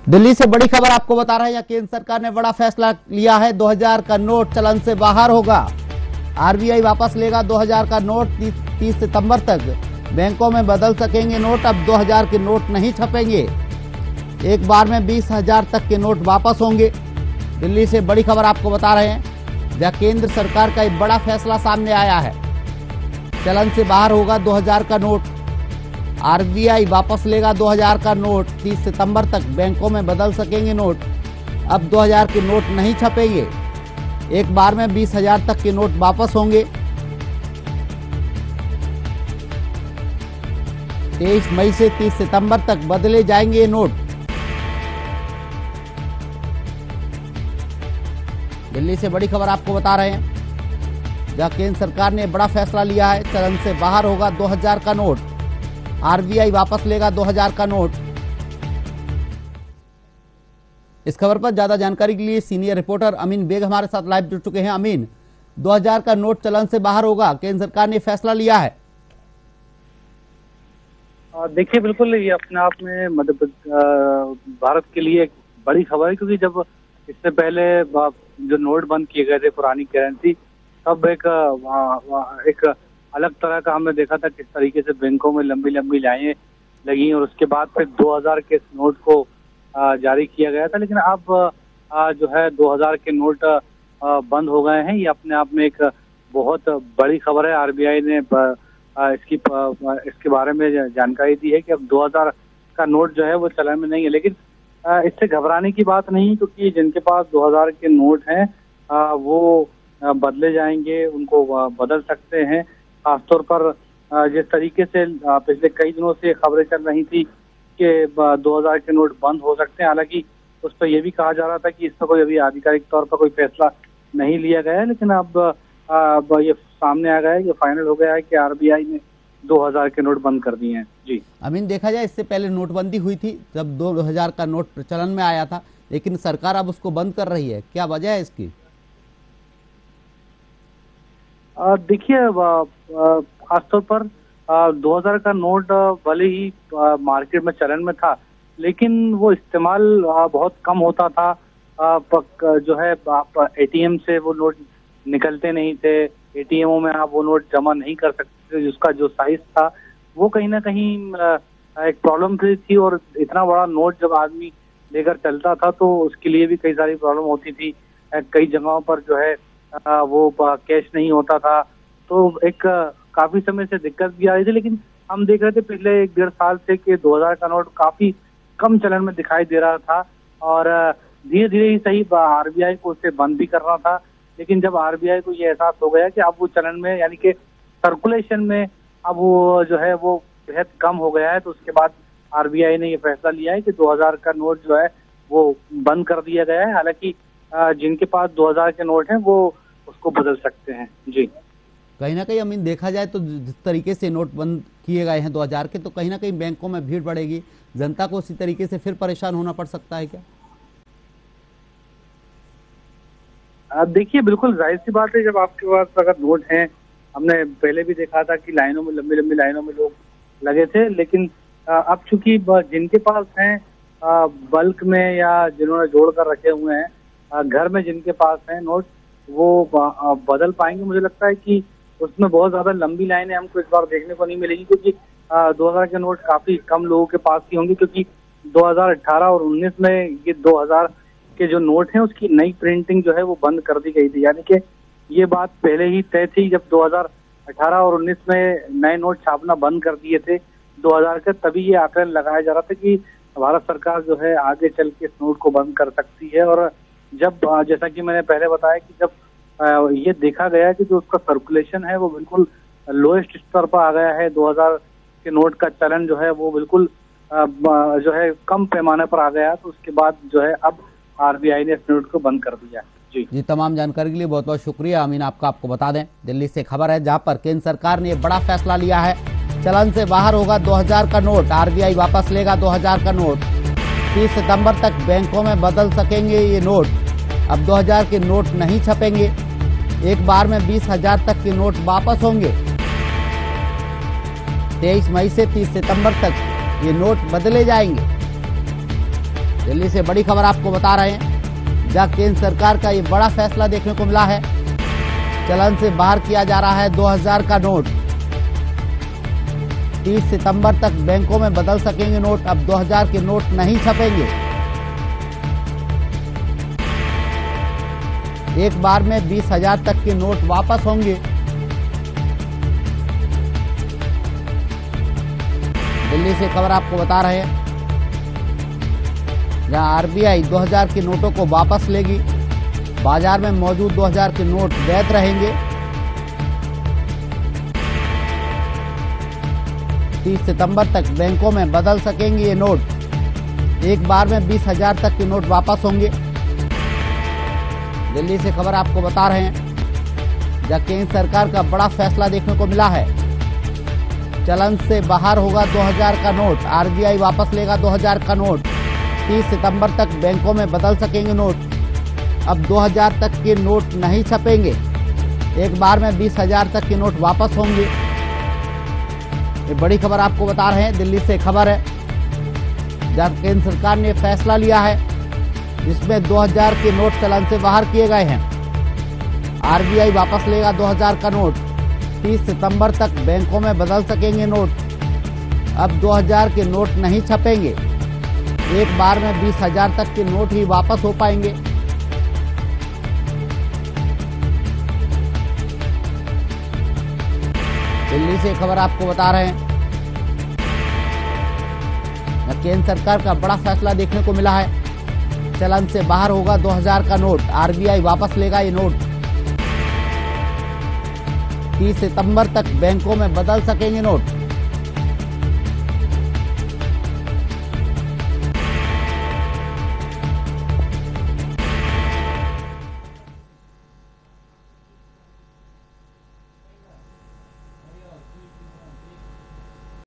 दिल्ली से बड़ी खबर आपको बता रहे हैं, केंद्र सरकार ने बड़ा फैसला लिया है। 2000 का नोट चलन से बाहर होगा। आरबीआई वापस लेगा 2000 का नोट। 30 सितंबर तक बैंकों में बदल सकेंगे नोट। अब 2000 के नोट नहीं छपेंगे। एक बार में 20,000 तक के नोट वापस होंगे। दिल्ली से बड़ी खबर आपको बता रहे हैं, जहां केंद्र सरकार का एक बड़ा फैसला सामने आया है। चलन से बाहर होगा 2000 का नोट। आरबीआई वापस लेगा 2000 का नोट। 30 सितंबर तक बैंकों में बदल सकेंगे नोट। अब 2000 के नोट नहीं छपेंगे। एक बार में 20,000 तक के नोट वापस होंगे। 23 मई से 30 सितंबर तक बदले जाएंगे ये नोट। दिल्ली से बड़ी खबर आपको बता रहे हैं, जहां केंद्र सरकार ने बड़ा फैसला लिया है। चलन से बाहर होगा 2000 का नोट। आरबीआई वापस लेगा 2000 का नोट। इस खबर पर ज्यादा जानकारी के लिए सीनियर रिपोर्टर अमीन बेग हमारे साथ लाइव जुड़ चुके हैं। अमीन, 2000 का नोट चलन से बाहर होगा, केंद्र सरकार ने फैसला लिया है। देखिए, बिल्कुल ये अपने आप में भारत के लिए एक बड़ी खबर है, क्योंकि जब इससे पहले जो नोट बंद किए गए थे, पुरानी करेंसी, तब एक अलग तरह का हमने देखा था किस तरीके से बैंकों में लंबी लंबी लाइनें लगी और उसके बाद फिर 2000 के नोट को जारी किया गया था। लेकिन अब जो है 2000 के नोट बंद हो गए हैं। ये अपने आप में एक बहुत बड़ी खबर है। आरबीआई ने इसके बारे में जानकारी दी है कि अब 2000 का नोट जो है वो चलन में नहीं है। लेकिन इससे घबराने की बात नहीं, क्योंकि जिनके पास 2000 के नोट हैं वो बदले जाएंगे, उनको बदल सकते हैं। खासतौर पर जिस तरीके से पिछले कई दिनों से खबरें चल रही थी कि 2000 के नोट बंद हो सकते हैं। हालांकि उस पर यह भी कहा जा रहा था कि इस पर कोई अभी आधिकारिक तौर पर कोई फैसला नहीं लिया गया है। लेकिन अब ये सामने आ गया है, ये फाइनल हो गया है कि आरबीआई ने 2000 के नोट बंद कर दिए हैं। जी अमीन, देखा जाए इससे पहले नोटबंदी हुई थी, जब 2000 का नोट प्रचलन में आया था, लेकिन सरकार अब उसको बंद कर रही है। क्या वजह है इसकी? देखिए, खासतौर पर 2000 का नोट भले ही मार्केट में चलन में था, लेकिन वो इस्तेमाल बहुत कम होता था। जो है आप एटीएम से वो नोट निकलते नहीं थे, एटीएमओ में आप वो नोट जमा नहीं कर सकते थे। जिसका जो साइज था वो कहीं ना कहीं एक प्रॉब्लम थी। और इतना बड़ा नोट जब आदमी लेकर चलता था तो उसके लिए भी कई सारी प्रॉब्लम होती थी। कई जगहों पर जो है वो कैश नहीं होता था, तो एक काफी समय से दिक्कत भी आ रही थी। लेकिन हम देख रहे थे पिछले 1-1.5 साल से कि 2000 का नोट काफी कम चलन में दिखाई दे रहा था और धीरे धीरे ही सही आरबीआई को उसे बंद भी करना था। लेकिन जब आरबीआई को ये एहसास हो गया कि अब वो चलन में, यानी कि सर्कुलेशन में अब वो जो है वो बेहद कम हो गया है, तो उसके बाद आरबीआई ने ये फैसला लिया है कि 2000 का नोट जो है वो बंद कर दिया गया है। हालांकि जिनके पास 2000 के नोट हैं वो उसको बदल सकते हैं। जी, कहीं ना कहीं अमीन देखा जाए तो जिस तरीके से नोट बंद किए गए हैं 2000 के, तो कहीं ना कहीं बैंकों में भीड़ बढ़ेगी, जनता को उसी तरीके से फिर परेशान होना पड़ सकता है क्या? देखिए, बिल्कुल जाहिर सी बात है, जब आपके पास अगर नोट हैं, हमने पहले भी देखा था कि लाइनों में, लंबी लंबी लाइनों में लोग लगे थे। लेकिन अब चूंकि जिनके पास हैं बल्क में या जिन्होंने जोड़ कर रखे हुए हैं, घर में जिनके पास हैं नोट, वो बदल पाएंगे। मुझे लगता है कि उसमें बहुत ज्यादा लंबी लाइनें हमको इस बार देखने को नहीं मिलेगी, क्योंकि 2000 के नोट काफी कम लोगों के पास ही होंगे। क्योंकि 2018 और 19 में ये 2000 के जो नोट हैं उसकी नई प्रिंटिंग जो है वो बंद कर दी गई थी। यानी कि ये बात पहले ही तय थी। जब 2018 और 19 में नए नोट छापना बंद कर दिए थे 2000 के, तभी ये आकलन लगाया जा रहा था कि भारत सरकार जो है आगे चल के इस नोट को बंद कर सकती है। और जब जैसा कि मैंने पहले बताया कि जब ये देखा गया कि जो उसका सर्कुलेशन है वो बिल्कुल लोएस्ट स्तर पर आ गया है, 2000 के नोट का चलन जो है वो बिल्कुल जो है कम पैमाने पर आ गया, तो उसके बाद जो है अब आरबीआई ने इस नोट को बंद कर दिया। जी, तमाम जानकारी के लिए बहुत बहुत शुक्रिया अमीन। आपको बता दें, दिल्ली से खबर है, जहां पर केंद्र सरकार ने बड़ा फैसला लिया है। चलन से बाहर होगा 2000 का नोट। आरबीआई वापस लेगा 2000 का नोट। 30 सितंबर तक बैंकों में बदल सकेंगे ये नोट। अब 2000 के नोट नहीं छपेंगे। एक बार में 20,000 तक के नोट वापस होंगे। 23 मई से 30 सितंबर तक ये नोट बदले जाएंगे। दिल्ली से बड़ी खबर आपको बता रहे हैं, जहां केंद्र सरकार का ये बड़ा फैसला देखने को मिला है। चलन से बाहर किया जा रहा है 2000 का नोट। 30 सितंबर तक बैंकों में बदल सकेंगे नोट। अब 2000 के नोट नहीं छपेंगे। एक बार में 20,000 तक के नोट वापस होंगे। दिल्ली से खबर आपको बता रहे हैं, जहां आरबीआई 2000 के नोटों को वापस लेगी। बाजार में मौजूद 2000 के नोट वैध रहेंगे। 30 सितंबर तक बैंकों में बदल सकेंगे ये नोट। एक बार में 20,000 तक के नोट वापस होंगे। दिल्ली से खबर आपको बता रहे हैं, जहां केंद्र सरकार का बड़ा फैसला देखने को मिला है। चलन से बाहर होगा 2000 का नोट। आरबीआई वापस लेगा 2000 का नोट। 30 सितंबर तक बैंकों में बदल सकेंगे नोट। अब 2000 तक के नोट नहीं छपेंगे। एक बार में 20,000 तक के नोट वापस होंगे। ये बड़ी खबर आपको बता रहे हैं। दिल्ली से खबर है, जहां केंद्र सरकार ने फैसला लिया है, जिसमें 2000 के नोट चलन से बाहर किए गए हैं। आरबीआई वापस लेगा 2000 का नोट। 30 सितंबर तक बैंकों में बदल सकेंगे नोट। अब 2000 के नोट नहीं छपेंगे। एक बार में 20,000 तक के नोट ही वापस हो पाएंगे। दिल्ली से खबर आपको बता रहे हैं, केंद्र सरकार का बड़ा फैसला देखने को मिला है। चलन से बाहर होगा 2000 का नोट। आरबीआई वापस लेगा ये नोट। 30 सितंबर तक बैंकों में बदल सकेंगे नोट।